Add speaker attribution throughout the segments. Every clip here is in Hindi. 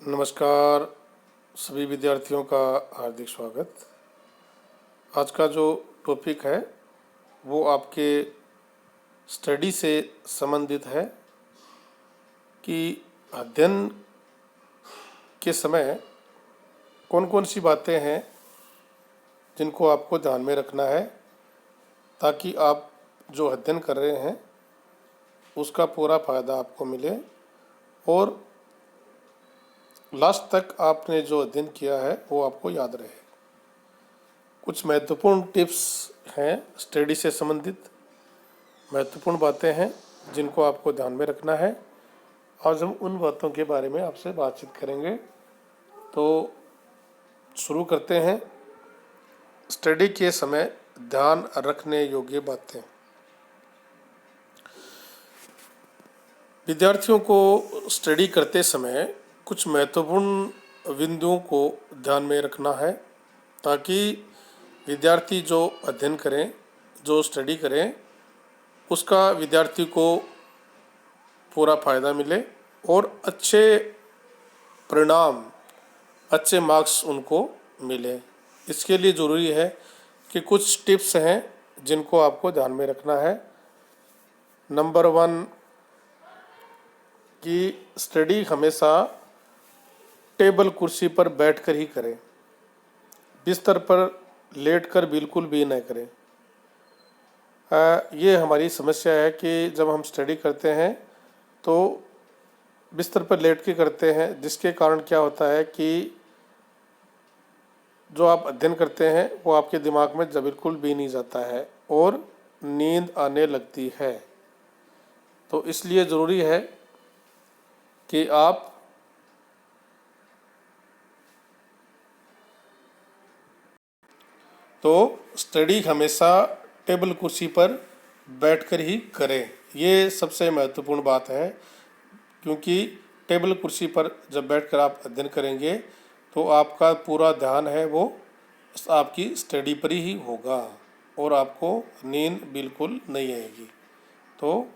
Speaker 1: नमस्कार सभी विद्यार्थियों का हार्दिक स्वागत। आज का जो टॉपिक है वो आपके स्टडी से संबंधित है कि अध्ययन के समय कौन कौन सी बातें हैं जिनको आपको ध्यान में रखना है ताकि आप जो अध्ययन कर रहे हैं उसका पूरा फ़ायदा आपको मिले और लास्ट तक आपने जो अध्ययन किया है वो आपको याद रहे। कुछ महत्वपूर्ण टिप्स हैं, स्टडी से संबंधित महत्वपूर्ण बातें हैं जिनको आपको ध्यान में रखना है। आज हम उन बातों के बारे में आपसे बातचीत करेंगे। तो शुरू करते हैं। स्टडी के समय ध्यान रखने योग्य बातें। विद्यार्थियों को स्टडी करते समय कुछ महत्वपूर्ण बिंदुओं को ध्यान में रखना है ताकि विद्यार्थी जो अध्ययन करें, जो स्टडी करें, उसका विद्यार्थी को पूरा फ़ायदा मिले और अच्छे परिणाम, अच्छे मार्क्स उनको मिले। इसके लिए ज़रूरी है कि कुछ टिप्स हैं जिनको आपको ध्यान में रखना है। नंबर 1 कि स्टडी हमेशा टेबल कुर्सी पर बैठकर ही करें, बिस्तर पर लेटकर बिल्कुल भी न करें। ये हमारी समस्या है कि जब हम स्टडी करते हैं तो बिस्तर पर लेट के करते हैं, जिसके कारण क्या होता है कि जो आप अध्ययन करते हैं वो आपके दिमाग में बिल्कुल भी नहीं जाता है और नींद आने लगती है। तो इसलिए ज़रूरी है कि आप स्टडी हमेशा टेबल कुर्सी पर बैठकर ही करें। ये सबसे महत्वपूर्ण बात है, क्योंकि टेबल कुर्सी पर जब बैठकर आप अध्ययन करेंगे तो आपका पूरा ध्यान है वो आपकी स्टडी पर ही होगा और आपको नींद बिल्कुल नहीं आएगी। तो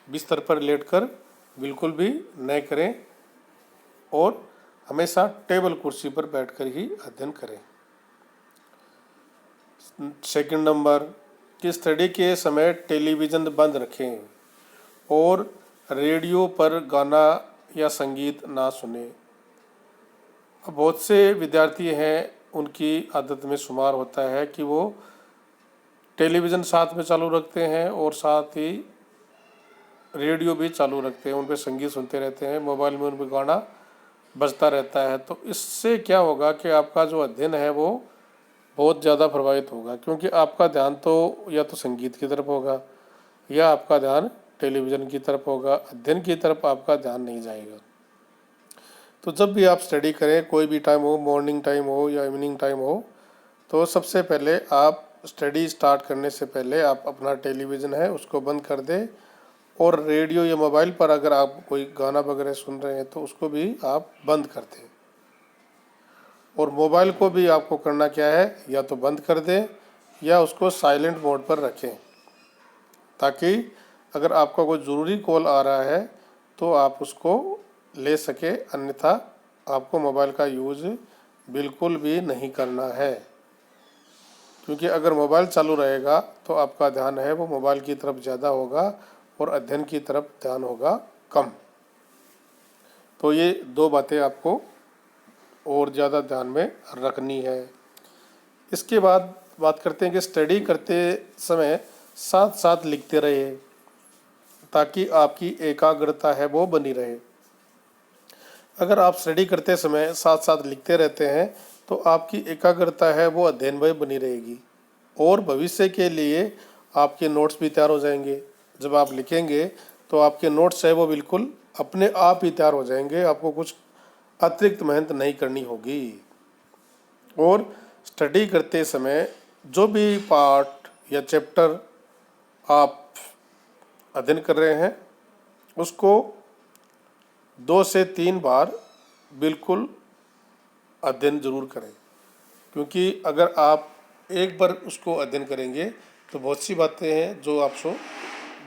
Speaker 1: बिस्तर पर लेटकर बिल्कुल भी न करें और हमेशा टेबल कुर्सी पर बैठकर ही अध्ययन करें। सेकंड नंबर कि स्टडी के समय टेलीविज़न बंद रखें और रेडियो पर गाना या संगीत ना सुने। अब बहुत से विद्यार्थी हैं, उनकी आदत में शुमार होता है कि वो टेलीविज़न साथ में चालू रखते हैं और साथ ही रेडियो भी चालू रखते हैं, उन पर संगीत सुनते रहते हैं, मोबाइल में उन पर गाना बजता रहता है। तो इससे क्या होगा कि आपका जो अध्ययन है वो बहुत ज़्यादा प्रभावित होगा, क्योंकि आपका ध्यान तो या तो संगीत की तरफ होगा या आपका ध्यान टेलीविज़न की तरफ होगा, अध्ययन की तरफ आपका ध्यान नहीं जाएगा। तो जब भी आप स्टडी करें, कोई भी टाइम हो, मॉर्निंग टाइम हो या इवनिंग टाइम हो, तो सबसे पहले आप स्टडी स्टार्ट करने से पहले आप अपना टेलीविज़न है उसको बंद कर दें और रेडियो या मोबाइल पर अगर आप कोई गाना वगैरह सुन रहे हैं तो उसको भी आप बंद कर दें। और मोबाइल को भी आपको करना क्या है, या तो बंद कर दें या उसको साइलेंट मोड पर रखें, ताकि अगर आपका कोई ज़रूरी कॉल आ रहा है तो आप उसको ले सके, अन्यथा आपको मोबाइल का यूज़ बिल्कुल भी नहीं करना है। क्योंकि अगर मोबाइल चालू रहेगा तो आपका ध्यान है वो मोबाइल की तरफ ज़्यादा होगा और अध्ययन की तरफ ध्यान होगा कम। तो ये 2 बातें आपको और ज़्यादा ध्यान में रखनी है। इसके बाद बात करते हैं कि स्टडी करते समय साथ साथ लिखते रहे ताकि आपकी एकाग्रता है वो बनी रहे। अगर आप स्टडी करते समय साथ साथ लिखते रहते हैं तो आपकी एकाग्रता है वो अध्ययन में बनी रहेगी और भविष्य के लिए आपके नोट्स भी तैयार हो जाएंगे। जब आप लिखेंगे तो आपके नोट्स है वो बिल्कुल अपने आप ही तैयार हो जाएंगे, आपको कुछ अतिरिक्त मेहनत नहीं करनी होगी। और स्टडी करते समय जो भी पार्ट या चैप्टर आप अध्ययन कर रहे हैं उसको 2 से 3 बार बिल्कुल अध्ययन ज़रूर करें, क्योंकि अगर आप एक बार उसको अध्ययन करेंगे तो बहुत सी बातें हैं जो आपको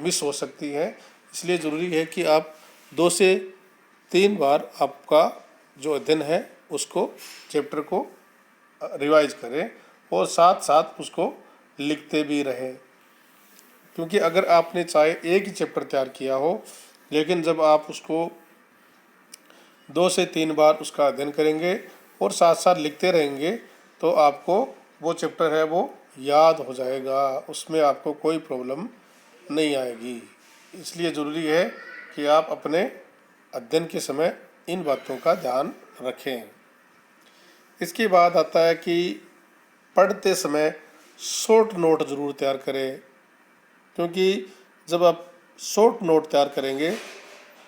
Speaker 1: मिस हो सकती हैं। इसलिए ज़रूरी है कि आप 2 से 3 बार आपका जो अध्ययन है उसको, चैप्टर को रिवाइज करें और साथ साथ उसको लिखते भी रहें। क्योंकि अगर आपने चाहे एक ही चैप्टर तैयार किया हो, लेकिन जब आप उसको 2 से 3 बार उसका अध्ययन करेंगे और साथ साथ लिखते रहेंगे तो आपको वो चैप्टर है वो याद हो जाएगा, उसमें आपको कोई प्रॉब्लम नहीं आएगी। इसलिए ज़रूरी है कि आप अपने अध्ययन के समय इन बातों का ध्यान रखें। इसके बाद आता है कि पढ़ते समय शॉर्ट नोट ज़रूर तैयार करें, क्योंकि जब आप शॉर्ट नोट तैयार करेंगे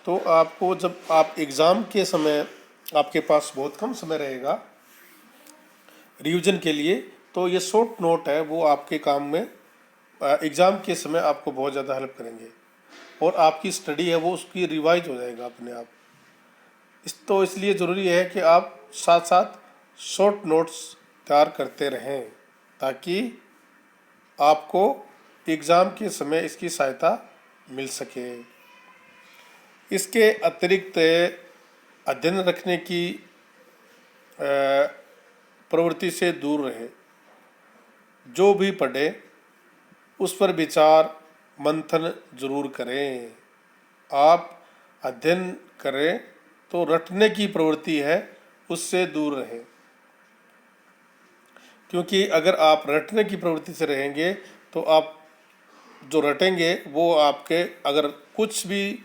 Speaker 1: तो आपको, जब आप एग्ज़ाम के समय आपके पास बहुत कम समय रहेगा रिवीजन के लिए, तो ये शॉर्ट नोट है वो आपके काम में एग्ज़ाम के समय आपको बहुत ज़्यादा हेल्प करेंगे और आपकी स्टडी है वो उसकी रिवाइज हो जाएगा अपने आप। तो इसलिए ज़रूरी है कि आप साथ साथ शॉर्ट नोट्स तैयार करते रहें ताकि आपको एग्ज़ाम के समय इसकी सहायता मिल सके। इसके अतिरिक्त अध्ययन रखने की प्रवृत्ति से दूर रहे। जो भी पढ़े उस पर विचार मंथन जरूर करें। आप अध्ययन करें तो रटने की प्रवृत्ति है उससे दूर रहें, क्योंकि अगर आप रटने की प्रवृत्ति से रहेंगे तो आप जो रटेंगे वो आपके, अगर कुछ भी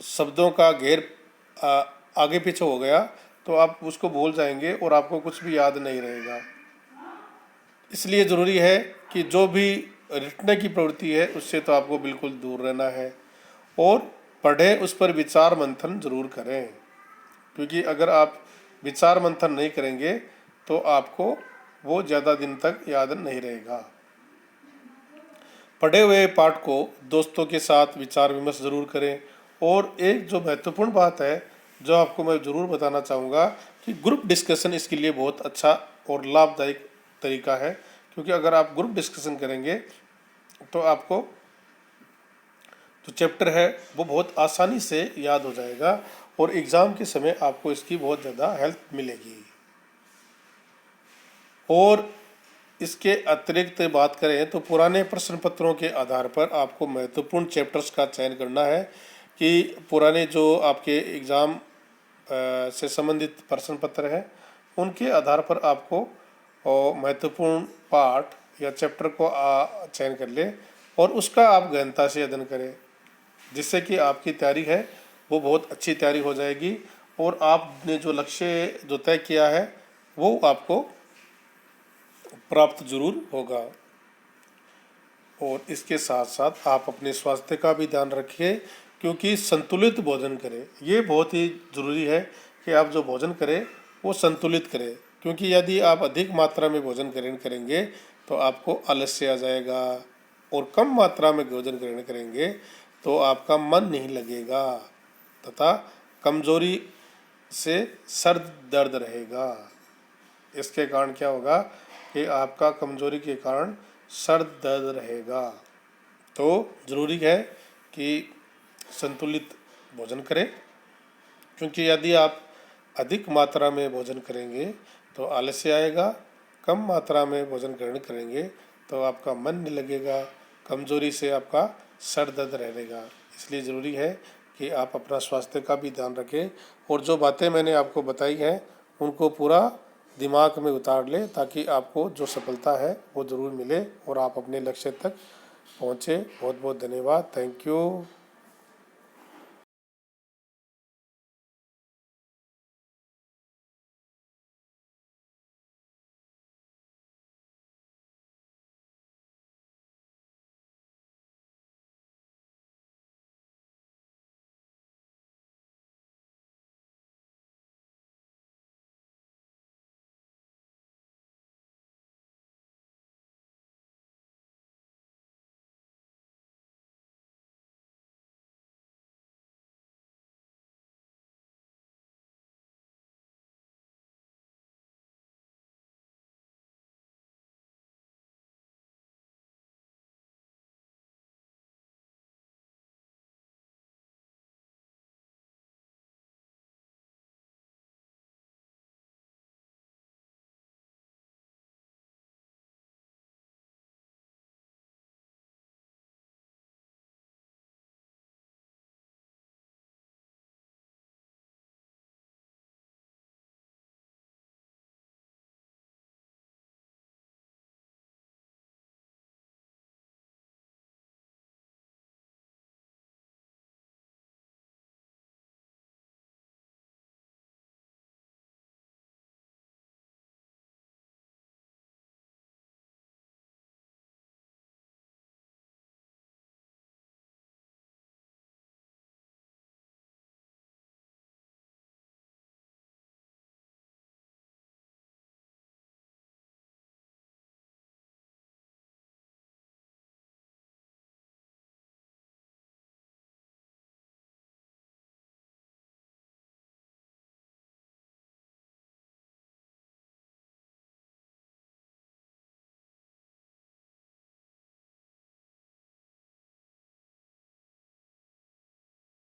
Speaker 1: शब्दों का घेर आगे पीछे हो गया तो आप उसको भूल जाएंगे और आपको कुछ भी याद नहीं रहेगा। इसलिए ज़रूरी है कि जो भी रटने की प्रवृत्ति है उससे तो आपको बिल्कुल दूर रहना है और पढ़ें, उस पर विचार मंथन जरूर करें, क्योंकि अगर आप विचार मंथन नहीं करेंगे तो आपको वो ज़्यादा दिन तक याद नहीं रहेगा। पढ़े हुए पाठ को दोस्तों के साथ विचार विमर्श ज़रूर करें। और एक जो महत्वपूर्ण बात है जो आपको मैं ज़रूर बताना चाहूँगा कि ग्रुप डिस्कशन इसके लिए बहुत अच्छा और लाभदायक तरीका है, क्योंकि अगर आप ग्रुप डिस्कशन करेंगे तो आपको जो चैप्टर है वो बहुत आसानी से याद हो जाएगा और एग्ज़ाम के समय आपको इसकी बहुत ज़्यादा हेल्प मिलेगी। और इसके अतिरिक्त बात करें तो पुराने प्रश्न पत्रों के आधार पर आपको महत्वपूर्ण चैप्टर्स का चयन करना है कि पुराने जो आपके एग्ज़ाम से संबंधित प्रश्न पत्र हैं उनके आधार पर आपको महत्वपूर्ण पाठ या चैप्टर को चयन कर ले और उसका आप गहनता से अध्ययन करें, जिससे कि आपकी तैयारी है वो बहुत अच्छी तैयारी हो जाएगी और आपने जो लक्ष्य जो तय किया है वो आपको प्राप्त जरूर होगा। और इसके साथ साथ आप अपने स्वास्थ्य का भी ध्यान रखिए, क्योंकि संतुलित भोजन करें। ये बहुत ही ज़रूरी है कि आप जो भोजन करें वो संतुलित करें, क्योंकि यदि आप अधिक मात्रा में भोजन ग्रहण करेंगे तो आपको आलस्य आ जाएगा और कम मात्रा में भोजन ग्रहण करेंगे तो आपका मन नहीं लगेगा तथा कमजोरी से सर दर्द रहेगा। इसके कारण क्या होगा कि आपका कमजोरी के कारण सर दर्द रहेगा। तो ज़रूरी है कि संतुलित भोजन करें, क्योंकि यदि आप अधिक मात्रा में भोजन करेंगे तो आलस्य आएगा, कम मात्रा में भोजन ग्रहण करेंगे तो आपका मन नहीं लगेगा, कमजोरी से आपका सर दर्द रहेगा। इसलिए ज़रूरी है कि आप अपना स्वास्थ्य का भी ध्यान रखें और जो बातें मैंने आपको बताई हैं उनको पूरा दिमाग में उतार लें ताकि आपको जो सफलता है वो ज़रूर मिले और आप अपने लक्ष्य तक पहुँचे। बहुत बहुत धन्यवाद। Thank you.